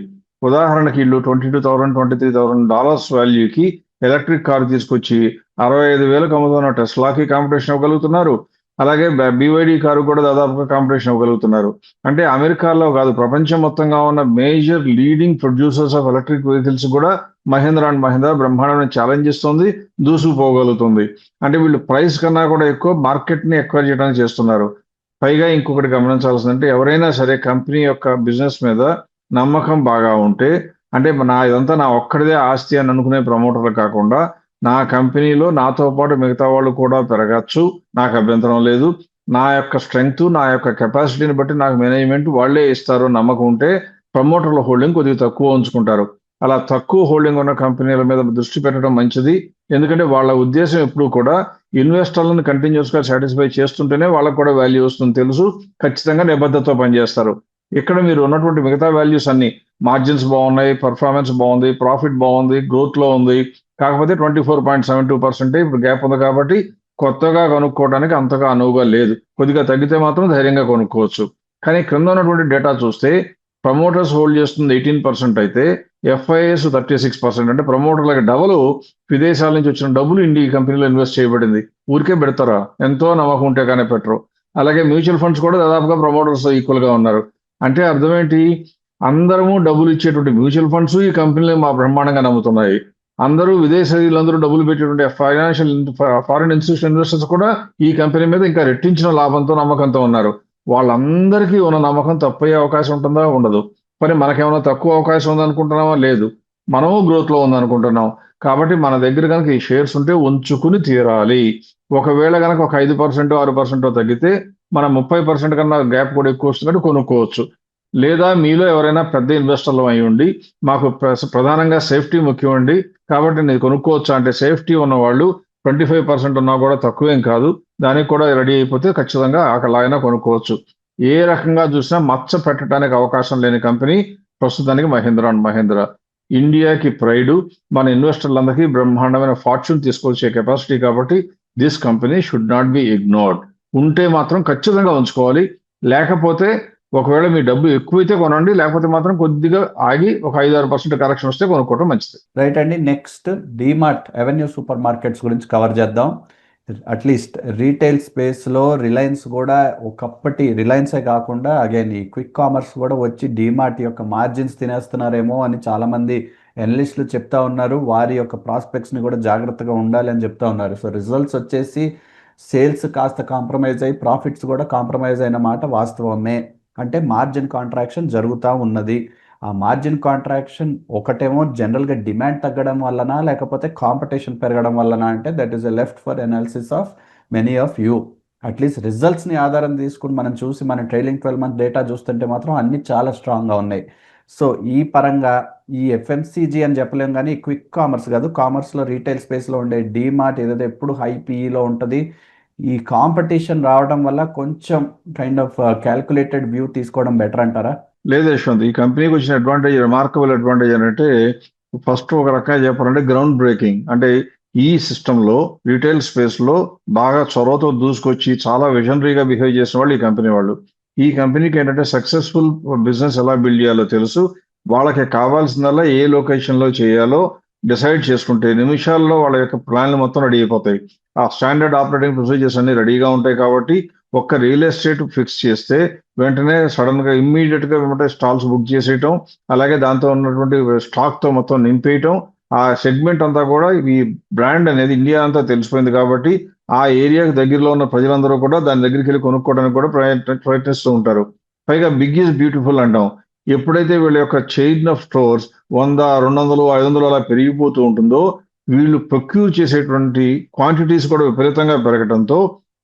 ఉదాహరణకి వీళ్ళు $22,000 $23,000 వాల్యూకి ఎలక్ట్రిక్ కార్ తీసుకొచ్చి 65,000 అమ్ముతున్న టెస్లాకి కాంపిటీషన్ ఇవ్వగలుగుతున్నారు. అలాగే BYD కారు కూడా దాదాపుగా కాంపిటీషన్ ఇవ్వగలుగుతున్నారు. అంటే అమెరికాలో కాదు, ప్రపంచం మొత్తంగా ఉన్న major leading producers of electric vehicles కూడా మహీంద్రా అండ్ మహీంద్రా బ్రహ్మాండమైన ఛాలెంజ్ ఇస్తుంది, దూసుకుపోగలుగుతుంది. అంటే వీళ్ళు ప్రైస్ కన్నా కూడా ఎక్కువ మార్కెట్ ని ఎక్వైర్ చేయడానికి చేస్తున్నారు. పైగా ఇంకొకటి గమనించాల్సిందంటే, ఎవరైనా సరే కంపెనీ యొక్క బిజినెస్ మీద నమ్మకం బాగా ఉంటే, అంటే ఇదంతా నా ఒక్కడిదే ఆస్తి అని అనుకునే ప్రమోటర్లు కాకుండా, నా కంపెనీలో నాతో పాటు మిగతా వాళ్ళు కూడా పెరగచ్చు, నాకు అభ్యంతరం లేదు, నా యొక్క స్ట్రెంగ్త్ నా యొక్క కెపాసిటీని బట్టి నాకు మేనేజ్మెంట్ వాళ్లే ఇస్తారు నమ్మకం ఉంటే ప్రమోటర్ల హోల్డింగ్ కొద్దిగా తక్కువ ఉంచుకుంటారు. అలా తక్కువ హోల్డింగ్ ఉన్న కంపెనీల మీద దృష్టి పెట్టడం మంచిది. ఎందుకంటే వాళ్ళ ఉద్దేశం ఎప్పుడు కూడా ఇన్వెస్టర్లను కంటిన్యూస్ గా సాటిస్ఫై చేస్తుంటేనే వాళ్ళకు కూడా వాల్యూ వస్తుంది తెలుసు, ఖచ్చితంగా నిబద్ధతతో పనిచేస్తారు. ఇక్కడ మీరు ఉన్నటువంటి మిగతా వాల్యూస్ అన్ని, మార్జిన్స్ బాగున్నాయి, పర్ఫార్మెన్స్ బాగుంది, ప్రాఫిట్ బాగుంది, గ్రోత్ లో ఉంది, కాకపోతే 24.72% ఇప్పుడు గ్యాప్ ఉంది కాబట్టి కొత్తగా కొనుక్కోవడానికి అంతగా అనువుగా లేదు. కొద్దిగా తగ్గితే మాత్రం ధైర్యంగా కొనుక్కోవచ్చు. కానీ క్రింద ఉన్నటువంటి డేటా చూస్తే ప్రమోటర్స్ హోల్డ్ చేస్తుంది 18% అయితే FIS 36%. అంటే ప్రమోటర్లకి డబుల్ విదేశాల నుంచి వచ్చిన డబ్బులు ఈ కంపెనీలో ఇన్వెస్ట్ చేయబడింది. ఊరికే పెడతారా? ఎంతో నమ్మకం ఉంటే కానీ పెట్టరు. అలాగే మ్యూచువల్ ఫండ్స్ కూడా దాదాపుగా ప్రమోటర్స్ ఈక్వల్ గా ఉన్నారు. అంటే అర్థం ఏంటి? అందరము డబ్బులు ఇచ్చేటువంటి మ్యూచువల్ ఫండ్స్ ఈ కంపెనీలు మా బ్రహ్మాండంగా నమ్ముతున్నాయి. అందరూ విదేశీయులందరూ డబ్బులు పెట్టేటువంటి ఫారిన్ ఇన్స్టిట్యూషన్ ఇన్వెస్టర్స్ కూడా ఈ కంపెనీ మీద ఇంకా రెట్టించిన లాభంతో నమ్మకంతో ఉన్నారు. వాళ్ళందరికీ ఉన్న నమ్మకం తప్పయ్యే అవకాశం ఉంటుందా? ఉండదు. మరి మనకేమైనా తక్కువ అవకాశం ఉందనుకుంటున్నామా? లేదు. మనము గ్రోత్ లో ఉందనుకుంటున్నాం. కాబట్టి మన దగ్గర కనుక ఈ షేర్స్ ఉంటే ఉంచుకుని తీరాలి. ఒకవేళ కనుక ఒక 5% 6% తగ్గితే మన 30% కన్నా గ్యాప్ కూడా ఎక్కువ వస్తుంది, కొనుక్కోవచ్చు. లేదా మీలో ఎవరైనా పెద్ద ఇన్వెస్టర్లు అయి ఉండి మాకు ప్రధానంగా సేఫ్టీ ముఖ్యం అండి కాబట్టి నేను కొనుక్కోవచ్చా అంటే సేఫ్టీ ఉన్న వాళ్ళు 25% ఉన్నా కూడా తక్కువేం కాదు, దానికి కూడా రెడీ అయిపోతే ఖచ్చితంగా అక్కడలాగైనా కొనుక్కోవచ్చు. ఏ రకంగా చూసినా మచ్చ పెట్టడానికి అవకాశం లేని కంపెనీ ప్రస్తుతానికి మహీంద్రా అండ్ మహీంద్రా. ఇండియాకి ప్రైడ్, మన ఇన్వెస్టర్లందరికీ బ్రహ్మాండమైన ఫార్చ్యూన్ తీసుకొచ్చే కెపాసిటీ కాబట్టి this company should not be ignored. ఉంటే మాత్రం ఖచ్చితంగా ఉంచుకోవాలి, లేకపోతే ఒకవేళ మీ డబ్బు ఎక్కువైతే కొనండి, లేకపోతే మాత్రం కొద్దిగా ఆగి ఒక 5-6% కరెక్షన్ వస్తే కొనుక్కోవడం మంచిది. రైట్ అండి. Next DMart avenue super markets గురించి కవర్ చేద్దాం. అట్లీస్ట్ రీటైల్ స్పేస్లో రిలయన్స్ కూడా ఒకప్పటి రిలయన్సే కాకుండా అగైన్ ఈ క్విక్ కామర్స్ కూడా వచ్చి డీమార్ట్ యొక్క మార్జిన్స్ తినేస్తున్నారేమో అని చాలామంది ఎనలిస్టులు చెప్తా ఉన్నారు. వారి యొక్క ప్రాస్పెక్ట్స్ని కూడా జాగ్రత్తగా ఉండాలి అని చెప్తా ఉన్నారు. సో రిజల్ట్స్ వచ్చేసి సేల్స్ కాస్త కాంప్రమైజ్ అయ్యి ప్రాఫిట్స్ కూడా కాంప్రమైజ్ అయిన మాట వాస్తవమే. అంటే మార్జిన్ కాంట్రాక్షన్ జరుగుతూ ఉన్నది. ఆ మార్జిన్ కాంట్రాక్షన్ ఒకటేమో జనరల్గా డిమాండ్ తగ్గడం వలన లేకపోతే కాంపిటీషన్ పెరగడం వలన అంటే that is a left for analysis of many of you. At least రిజల్ట్స్ని ఆధారం తీసుకుని మనం చూసి మన ట్రైలింగ్ 12 month డేటా చూస్తుంటే మాత్రం అన్నీ చాలా స్ట్రాంగ్గా ఉన్నాయి. సో ఈ పరంగా ఈ ఎఫ్ఎంసీజీ అని చెప్పలేం, కానీ క్విక్ కామర్స్ కాదు, కామర్స్లో రీటైల్ స్పేస్లో ఉండే డీమార్ట్ ఏదైతే ఎప్పుడు హై పీఈలో ఉంటుంది. ఈ కాంపిటీషన్ రావడం వల్ల కొంచెం కైండ్ ఆఫ్ క్యాల్కులేటెడ్ వ్యూ తీసుకోవడం బెటర్ అంటారా? లేదు యశ్వంత్, ఈ కంపెనీకి వచ్చిన అడ్వాంటేజ్, రిమార్కబుల్ అడ్వాంటేజ్ అంటే ఫస్ట్ ఒక రకంగా చెప్పాలంటే గ్రౌండ్ బ్రేకింగ్. అంటే ఈ సిస్టంలో రీటైల్ స్పేస్లో బాగా చొరవతో దూసుకొచ్చి చాలా విజనరీగా బిహేవ్ చేసిన వాళ్ళు ఈ కంపెనీ వాళ్ళు. ఈ కంపెనీకి ఏంటంటే సక్సెస్ఫుల్ బిజినెస్ ఎలా బిల్డ్ చేయాలో తెలుసు. వాళ్ళకి కావాల్సిందల్లా ఏ లొకేషన్లో చేయాలో డిసైడ్ చేసుకుంటే నిమిషాల్లో వాళ్ళ యొక్క ప్లాన్లు మొత్తం రెడీ అయిపోతాయి. ఆ స్టాండర్డ్ ఆపరేటింగ్ ప్రొసీజర్స్ అన్ని రెడీగా ఉంటాయి కాబట్టి ఒక్క రియల్ ఎస్టేట్ ఫిక్స్ చేస్తే వెంటనే సడన్ గా ఇమ్మీడియట్ గా వెంటనే స్టాల్స్ బుక్ చేసేయటం, అలాగే దాంతో ఉన్నటువంటి స్టాక్ తో మొత్తం నింపేయటం. ఆ సెగ్మెంట్ అంతా కూడా ఈ బ్రాండ్ అనేది ఇండియా అంతా తెలిసిపోయింది కాబట్టి ఆ ఏరియాకి దగ్గరలో ఉన్న ప్రజలందరూ కూడా దాని దగ్గరికి వెళ్ళి కొనుక్కోవడానికి కూడా ప్రయత్నిస్తూ ఉంటారు. పైగా బిగ్ ఈజ్ బ్యూటిఫుల్ అంటాం. ఎప్పుడైతే వీళ్ళ యొక్క చైన్ ఆఫ్ స్టోర్స్ 100, 200, 500 అలా పెరిగిపోతూ ఉంటుందో వీళ్ళు ప్రొక్యూర్ చేసేటువంటి క్వాంటిటీస్ కూడా విపరీతంగా పెరగడంతో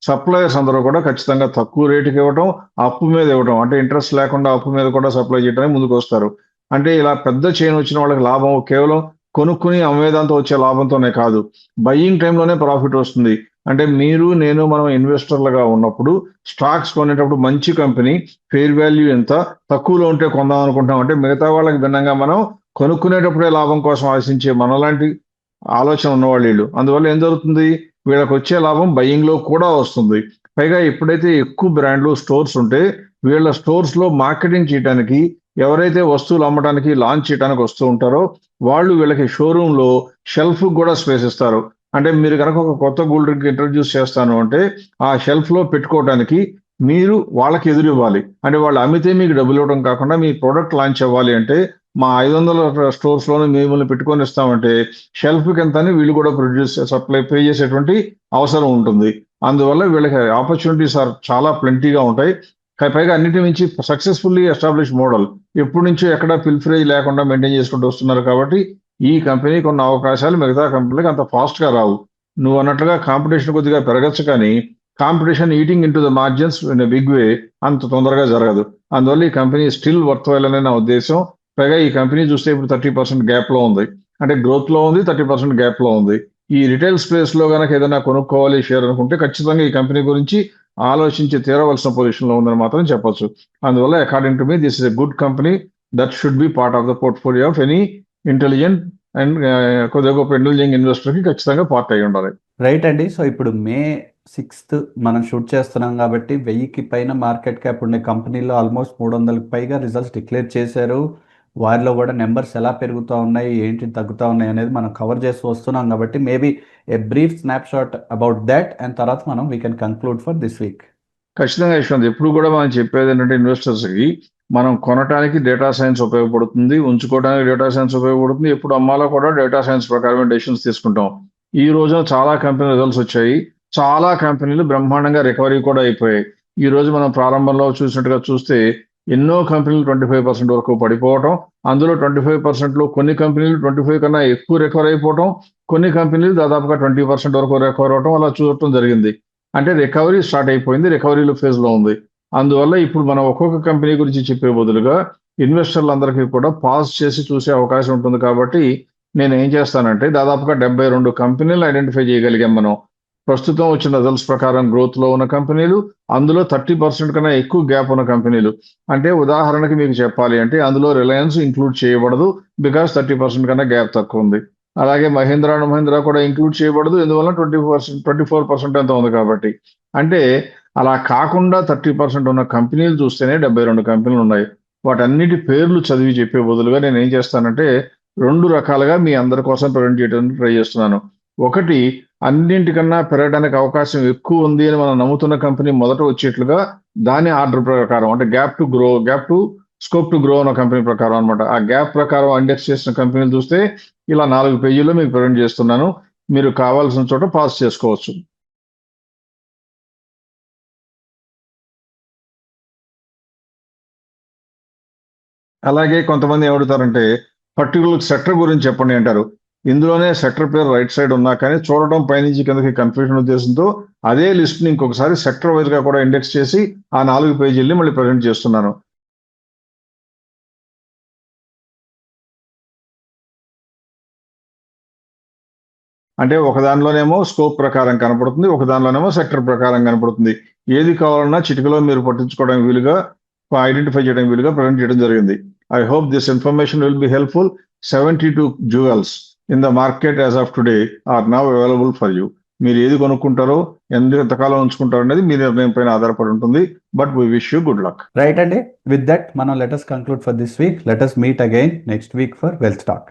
సప్లయర్స్ అందరూ కూడా ఖచ్చితంగా తక్కువ రేటుకి ఇవ్వటం, అప్పు మీద ఇవ్వటం, అంటే ఇంట్రెస్ట్ లేకుండా అప్పు మీద కూడా సప్లై చేయడానికి ముందుకు వస్తారు. అంటే ఇలా పెద్ద చైన్ వచ్చిన వాళ్ళకి లాభం కేవలం కొనుక్కుని అమ్మేదాంతో వచ్చే లాభంతోనే కాదు, బయ్యింగ్ టైంలోనే ప్రాఫిట్ వస్తుంది. అంటే మీరు నేను మనం ఇన్వెస్టర్లుగా ఉన్నప్పుడు స్టాక్స్ కొనేటప్పుడు మంచి కంపెనీ ఫెయిర్ వాల్యూ ఎంత తక్కువలో ఉంటే కొందాం అనుకుంటాం. అంటే మిగతా వాళ్ళకి భిన్నంగా మనం కొనుక్కునేటప్పుడే లాభం కోసం ఆశించే మనలాంటి ఆలోచన ఉన్నవాళ్ళు వీళ్ళు. అందువల్ల ఏం జరుగుతుంది, వీళ్ళకి వచ్చే లాభం బయ్యింగ్ లో కూడా వస్తుంది. పైగా ఎప్పుడైతే ఎక్కువ బ్రాండ్లు స్టోర్స్ ఉంటే వీళ్ళ స్టోర్స్ లో మార్కెటింగ్ చేయడానికి ఎవరైతే వస్తువులు అమ్మడానికి లాంచ్ చేయడానికి వస్తూ ఉంటారో వాళ్ళు వీళ్ళకి షోరూమ్ లో షెల్ఫ్ కూడా స్పేస్ ఇస్తారు. అంటే మీరు కనుక ఒక కొత్త కూల్ డ్రింక్ ఇంట్రడ్యూస్ చేస్తాను అంటే ఆ షెల్ఫ్ లో పెట్టుకోవడానికి మీరు వాళ్ళకి ఎదురు ఇవ్వాలి. అంటే వాళ్ళు అమ్మితే మీకు డబ్బులు ఇవ్వడం కాకుండా మీ ప్రోడక్ట్ లాంచ్ అవ్వాలి అంటే మా 500 స్టోర్స్ లోనే మిమ్మల్ని పెట్టుకొని ఇస్తామంటే షెల్ఫ్ కింద వీళ్ళు కూడా సప్లై పే చేసేటువంటి అవసరం ఉంటుంది. అందువల్ల వీళ్ళకి ఆపర్చునిటీస్ చాలా ప్లెంటీగా ఉంటాయి. పైగా అన్నిటి నుంచి సక్సెస్ఫుల్లీ ఎస్టాబ్లిష్ మోడల్ ఎప్పటి నుంచో ఎక్కడ పిల్ఫ్రేజ్ లేకుండా మెయింటైన్ చేసుకుంటూ వస్తున్నారు కాబట్టి ఈ కంపెనీకి ఉన్న అవకాశాలు మిగతా కంపెనీలకు అంత ఫాస్ట్ గా రావు. నువ్వు అన్నట్లుగా కాంపిటీషన్ కొద్దిగా పెరగచ్చు, కానీ competition eating into the margins in a big way అంత తొందరగా జరగదు. అందువల్ల ఈ కంపెనీ స్టిల్ వర్త్ వైల్ అనే నా ఉద్దేశం. పైగా ఈ కంపెనీ చూస్తే ఇప్పుడు 30% గ్యాప్ లో ఉంది, అంటే గ్రోత్ లో ఉంది, 30% గ్యాప్ లో ఉంది. ఈ రిటైల్ స్పేస్ లో కనుక ఏదైనా కొనుక్కోవాలి షేర్ అనుకుంటే ఖచ్చితంగా ఈ కంపెనీ గురించి ఆలోచించి తీరవలసిన పొజిషన్ లో ఉందని మాత్రం చెప్పొచ్చు. అందువల్ల according to me this is a good company that should be part of the portfolio of any intelligent and కొద్దిగా గొప్ప ఇంటెలిజెంట్ ఇన్వెస్టర్ కి ఖచ్చితంగా పార్ట్ అయి ఉండాలి. రైట్ అండి. సో ఇప్పుడు May 6th మనం షూట్ చేస్తున్నాం కాబట్టి 1000కి పైన మార్కెట్ క్యాప్ ఉండే కంపెనీలో ఆల్మోస్ట్ 300కి పైగా రిజల్ట్స్ డిక్లేర్ చేశారు. వారిలో కూడా నెంబర్స్ ఎలా పెరుగుతూ ఉన్నాయి, ఏంటి తగ్గుతూ ఉన్నాయి అనేది మనం కవర్ చేస్తూ వస్తున్నాం కాబట్టి maybe a brief snap shot about that and తర్వాత మనం we can conclude for this week. ఖచ్చితంగా యశ్వంత్, ఎప్పుడు కూడా మనం చెప్పేది ఏంటంటే ఇన్వెస్టర్స్ కి మనం కొనడానికి డేటా సైన్స్ ఉపయోగపడుతుంది, ఉంచుకోవడానికి డేటా సైన్స్ ఉపయోగపడుతుంది, ఎప్పుడు అమ్మాలో కూడా డేటా సైన్స్ ప్రకారమే డెసిషన్స్ తీసుకుంటాం. ఈ రోజున చాలా కంపెనీ రిజల్ట్స్ వచ్చాయి, చాలా కంపెనీలు బ్రహ్మాండంగా రికవరీ కూడా అయిపోయాయి. ఈ రోజు మనం ప్రారంభంలో చూసినట్టుగా చూస్తే ఎన్నో కంపెనీలు 25% వరకు పడిపోవటం, అందులో 25%లో కొన్ని కంపెనీలు 25 కన్నా ఎక్కువ రికవర్ అయిపోవటం, కొన్ని కంపెనీలు దాదాపుగా 20% వరకు రికవర్ అవటం అలా చూడటం జరిగింది. అంటే రికవరీ స్టార్ట్ అయిపోయింది, రికవరీలో ఫేజ్ లో ఉంది. అందువల్ల ఇప్పుడు మనం ఒక్కొక్క కంపెనీ గురించి చెప్పే బదులుగా ఇన్వెస్టర్లందరికీ కూడా పాజ్ చేసి చూసే అవకాశం ఉంటుంది. కాబట్టి నేను ఏం చేస్తానంటే దాదాపుగా 72 కంపెనీలు ఐడెంటిఫై చేయగలిగాం మనం. ప్రస్తుతం వచ్చిన రిజల్ట్స్ ప్రకారం గ్రోత్ లో ఉన్న కంపెనీలు, అందులో 30% కన్నా ఎక్కువ గ్యాప్ ఉన్న కంపెనీలు. అంటే ఉదాహరణకి మీకు చెప్పాలి అంటే అందులో రిలయన్స్ ఇంక్లూడ్ చేయబడదు, బికాస్ 30% కన్నా గ్యాప్ తక్కువ ఉంది. అలాగే మహీంద్రా అండ్ మహీంద్రా కూడా ఇంక్లూడ్ చేయబడదు, ఎందువల్ల 24% ఎంత ఉంది కాబట్టి. అంటే అలా కాకుండా 30% ఉన్న కంపెనీలు చూస్తేనే 72 కంపెనీలు ఉన్నాయి. వాటన్నిటి పేర్లు చదివి చెప్పే బదులుగా నేను ఏం చేస్తానంటే 2 రకాలుగా మీ అందరి కోసం ప్రజెంట్ చేయడానికి ట్రై చేస్తున్నాను. ఒకటి, అన్నింటికన్నా పెరగడానికి అవకాశం ఎక్కువ ఉంది అని మనం నమ్ముతున్న కంపెనీ మొదట వచ్చేట్లుగా దాని ఆర్డర్ ప్రకారం, అంటే gap to scope to grow అన్న కంపెనీ ప్రకారం అనమాట. ఆ గ్యాప్ ప్రకారం ఇండెక్స్ చేసిన కంపెనీలు చూస్తే ఇలా 4 పేజీల్లో మీకు ప్రజెంట్ చేస్తున్నాను. మీరు కావాల్సిన చోట పాస్ చేసుకోవచ్చు. అలాగే కొంతమంది ఏమడుగుతారంటే పర్టికులర్ సెక్టర్ గురించి చెప్పండి అంటారు. ఇందులోనే సెక్టర్ పేరు రైట్ సైడ్ ఉన్నా కానీ చూడటం పైనుంచి కిందకి కన్ఫ్యూజన్ ఉద్దేశంతో అదే లిస్ట్ ని ఇంకొకసారి సెక్టర్ వైజ్ గా కూడా ఇండెక్స్ చేసి ఆ 4 పేజీల్ని మళ్ళీ ప్రజెంట్ చేస్తున్నాను. అంటే ఒక దానిలోనేమో స్కోప్ ప్రకారం కనపడుతుంది, ఒక దానిలోనేమో సెక్టర్ ప్రకారం కనపడుతుంది. ఏది కావాలన్నా చిటికలో మీరు పట్టించుకోవడానికి వీలుగా, ఐడెంటిఫై చేయడానికి వీలుగా ప్రజెంట్ చేయడం జరిగింది. I hope this information will be helpful. 72 jewels in the market as of today are now available for you. మీరు ఏది కొనుక్కుంటారో, ఎంతకాలం ఉంచుకుంటారో అనేది మీ నిర్ణయం పైన ఆధారపడి ఉంటుంది. But we wish you good luck. Right అండి. విత్ దట్ మనం let us conclude for this week. Let us meet again next week for Wealth Talk.